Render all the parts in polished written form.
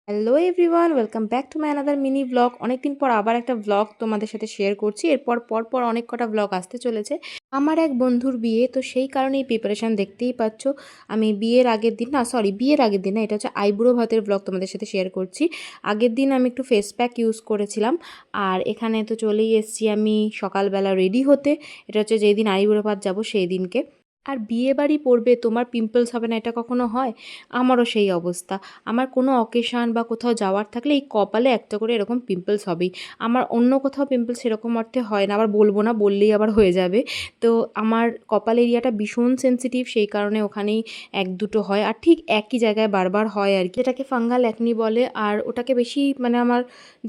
Hello everyone, welcome back to my another mini blog. অনেকদিন পর আবার একটা ব্লগ তোমাদের সাথে শেয়ার করছি। এরপর পর অনেক কটা ব্লগ আসতে চলেছে। আমার এক বন্ধুর বিয়ে, তো সেই কারণেই প্রিপারেশান দেখতেই পাচ্ছ। আমি বিয়ের আগের দিন না, এটা হচ্ছে আইবুড়ো ভাতের ব্লগ তোমাদের সাথে শেয়ার করছি। আগের দিন আমি একটু ফেস প্যাক ইউজ করেছিলাম, আর এখানে তো চলেই এসেছি আমি সকালবেলা রেডি হতে। এটা হচ্ছে যেই দিন আইবুড়ো ভাত যাবো সেই দিনকে। আর বিয়ে বাড়ি পড়বে, তোমার পিম্পলস হবে না, এটা কখনো হয়? আমারও সেই অবস্থা। আমার কোনো অকেশান বা কোথাও যাওয়ার থাকলে এই কপালে একটা করে এরকম পিম্পলস হবেই। আমার অন্য কোথাও পিম্পলস সেরকম অর্থে হয় না, আবার বলবো না, বললেই আবার হয়ে যাবে। তো আমার কপাল এরিয়াটা ভীষণ সেনসিটিভ, সেই কারণে ওখানেই এক দুটো হয়, আর ঠিক একই জায়গায় বারবার হয় আর কি। এটাকে ফাঙ্গাল অ্যাকনি বলে, আর ওটাকে বেশি মানে আমার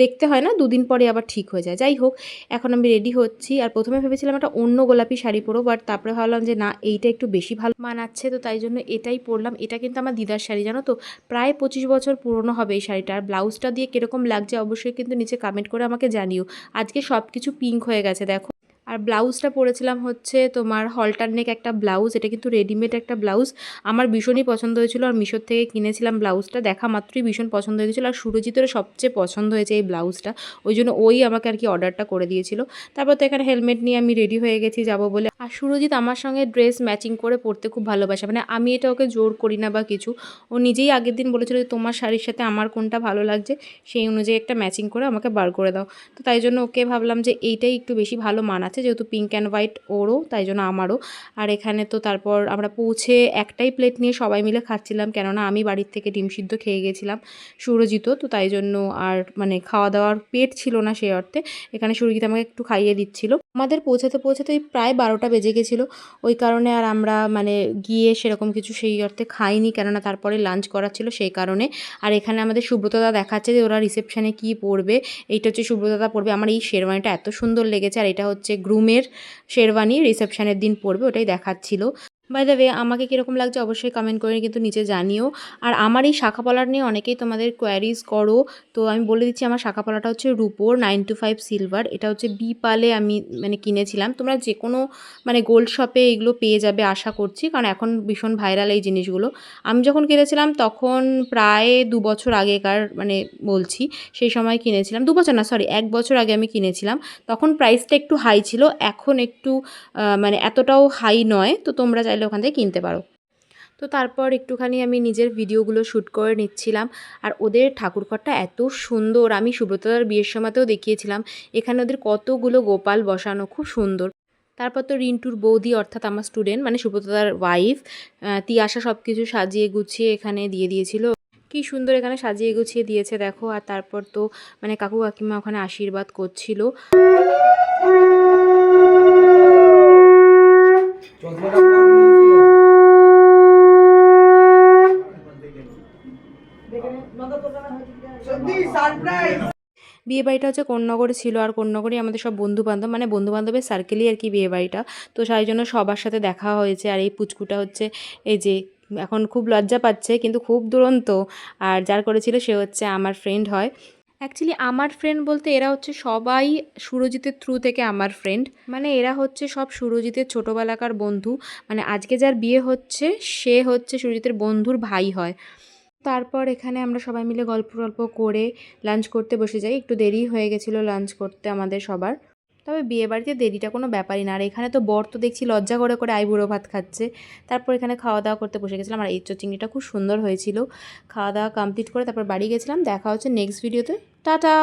দেখতে হয় না, দুদিন পরে আবার ঠিক হয়ে যায়। যাই হোক, এখন আমি রেডি হচ্ছি। আর প্রথমে ভেবেছিলাম একটা অন্য গোলাপি শাড়ি পরবো, বাট তারপরে ভাবলাম যে না, এইটা একটু বেশি ভালো মানাচ্ছে, তো তাই জন্য এটাই পরলাম। এটা কিন্তু আমার দিদার শাড়ি, জানো তো, প্রায় 25 বছর পুরনো হবে এই শাড়িটা। আর ব্লাউজটা দিয়ে কীরকম লাগছে অবশ্যই কিন্তু নিচে কমেন্ট করে আমাকে জানিও। আজকে সব কিছু পিঙ্ক হয়ে গেছে দেখো। আর ব্লাউজটা পরেছিলাম হচ্ছে তোমার হলটার নেক একটা ব্লাউজ, এটা কিন্তু রেডিমেড একটা ব্লাউজ। আমার ভীষণই পছন্দ হয়েছিল, আর মিশোর থেকে কিনেছিলাম ব্লাউজটা, দেখা মাত্রই ভীষণ পছন্দ হয়ে গেছিলো। আর সুরজিতেরও সবচেয়ে পছন্দ হয়েছে এই ব্লাউজটা, ওই জন্য ওই আমাকে আর কি অর্ডারটা করে দিয়েছিল। তারপর তো এখানে হেলমেট নিয়ে আমি রেডি হয়ে গেছি যাবো বলে। আর সুরজিৎ আমার সঙ্গে ড্রেস ম্যাচিং করে পরতে খুব ভালোবাসে, মানে আমি এটা ওকে জোর করি না বা কিছু। ও নিজেই আগের দিন বলেছিল যে তোমার শাড়ির সাথে আমার কোনটা ভালো লাগছে, সেই অনুযায়ী একটা ম্যাচিং করে আমাকে বার করে দাও। তো তাই জন্য ওকে ভাবলাম যে এইটাই একটু বেশি ভালো মানাচ্ছে, যেহেতু পিঙ্ক অ্যান্ড হোয়াইট ওরও, তাই জন্য আমারও। আর এখানে তো তারপর আমরা পৌঁছে একটাই প্লেট নিয়ে সবাই মিলে খাচ্ছিলাম, কেননা আমি বাড়ির থেকে ডিম সিদ্ধ খেয়ে গেছিলাম, সুরজিতও তো, তাই জন্য আর মানে খাওয়া দাওয়ার পেট ছিল না সেই অর্থে। এখানে সুরজিৎ আমাকে একটু খাইয়ে দিচ্ছিল। আমাদের পৌঁছাতে প্রায় 12টা বেজে গেছিলো, ওই কারণে আর আমরা মানে গিয়ে সেরকম কিছু সেই অর্থে খাইনি, কেননা তারপরে লাঞ্চ করা ছিল সেই কারণে। আর এখানে আমাদের সুব্রতদা দেখাচ্ছে যে ওরা রিসেপশানে কী পরবে। এইটা হচ্ছে সুব্রতদা পরবে। আমার এই শেরওয়ানিটা এত সুন্দর লেগেছে, আর এটা হচ্ছে গ্রুমের শেরওয়ানি, রিসেপশানের দিন পরবে, ওটাই দেখাচ্ছিল। বাই দ্য ওয়ে, আমাকে কীরকম লাগছে অবশ্যই কমেন্ট করে কিন্তু নিচে জানিও। আর আমার এই শাঁখা পলার নিয়ে অনেকেই তোমাদের কোয়ারিজ করো, তো আমি বলে দিচ্ছি, আমার শাঁখা পলাটা হচ্ছে রুপোর 925 সিলভার। এটা হচ্ছে বিপালে আমি মানে কিনেছিলাম। তোমরা যে কোনো মানে গোল্ড শপে এগুলো পেয়ে যাবে আশা করছি, কারণ এখন ভীষণ ভাইরাল এই জিনিসগুলো। আমি যখন কিনেছিলাম তখন প্রায় 2 বছর আগেকার মানে বলছি, সেই সময় কিনেছিলাম। 2 বছর না, সরি 1 বছর আগে আমি কিনেছিলাম। তখন প্রাইসটা একটু হাই ছিল, এখন একটু মানে এতটাও হাই নয়, তো তোমরা চাইলে ওখান থেকে কিনতে পারো। তো তারপর একটুখানি আমি নিজের ভিডিওগুলো শ্যুট করে নিচ্ছিলাম। আর ওদের ঠাকুরঘরটা এত সুন্দর, আমি সুব্রতদার বিয়ের সময়তেও দেখিয়েছিলাম। এখানে ওদের কতগুলো গোপাল বসানো, খুব সুন্দর। তারপর তো রিন্টুর বৌদি, অর্থাৎ আমার স্টুডেন্ট মানে সুব্রতদার ওয়াইফ, তিয়াশা সব কিছু সাজিয়ে গুছিয়ে এখানে দিয়ে দিয়েছিল। কি সুন্দর এখানে সাজিয়ে গুছিয়ে দিয়েছে দেখো। আর তারপর তো মানে কাকু কাকিমা ওখানে আশীর্বাদ করছিল। বিয়েবাড়িটা হচ্ছে কোন্নগরে ছিল, আর কোন্নগরেই আমাদের সব বন্ধুবান্ধব, মানে বন্ধুবান্ধবের সার্কেলই আর কি বিয়েবাড়িটা। তো সেই জন্য সবার সাথে দেখা হয়েছে। আর এই পুচকুটা হচ্ছে এই যে এখন খুব লজ্জা পাচ্ছে, কিন্তু খুব দুরন্ত। আর যার করেছিল সে হচ্ছে আমার ফ্রেন্ড হয়। অ্যাকচুয়ালি আমার ফ্রেন্ড বলতে এরা হচ্ছে সবাই সুরজিতের থ্রু থেকে আমার ফ্রেন্ড, মানে এরা হচ্ছে সব সুরজিতের ছোটোবেলাকার বন্ধু। মানে আজকে যার বিয়ে হচ্ছে সে হচ্ছে সুরজিতের বন্ধুর ভাই হয়। তারপর এখানে আমরা সবাই মিলে গল্প টল্প করে লাঞ্চ করতে বসে যাই। একটু দেরি হয়ে গেছিলো লাঞ্চ করতে আমাদের সবার। তবে বিয়েবাড়িতে দেরিটা কোনো ব্যাপারই না। আর এখানে তো বর তো দেখছি লজ্জা করে করে আইবুড়ো ভাত খাচ্ছে। তারপর এখানে খাওয়া দাওয়া করতে বসে গেছিলাম। আর এঁচোড় চিংড়িটা খুব সুন্দর হয়েছিল। খাওয়া দাওয়া কমপ্লিট করে তারপর বাড়ি গেছিলাম। দেখা হচ্ছে নেক্সট ভিডিওতে। টাটা।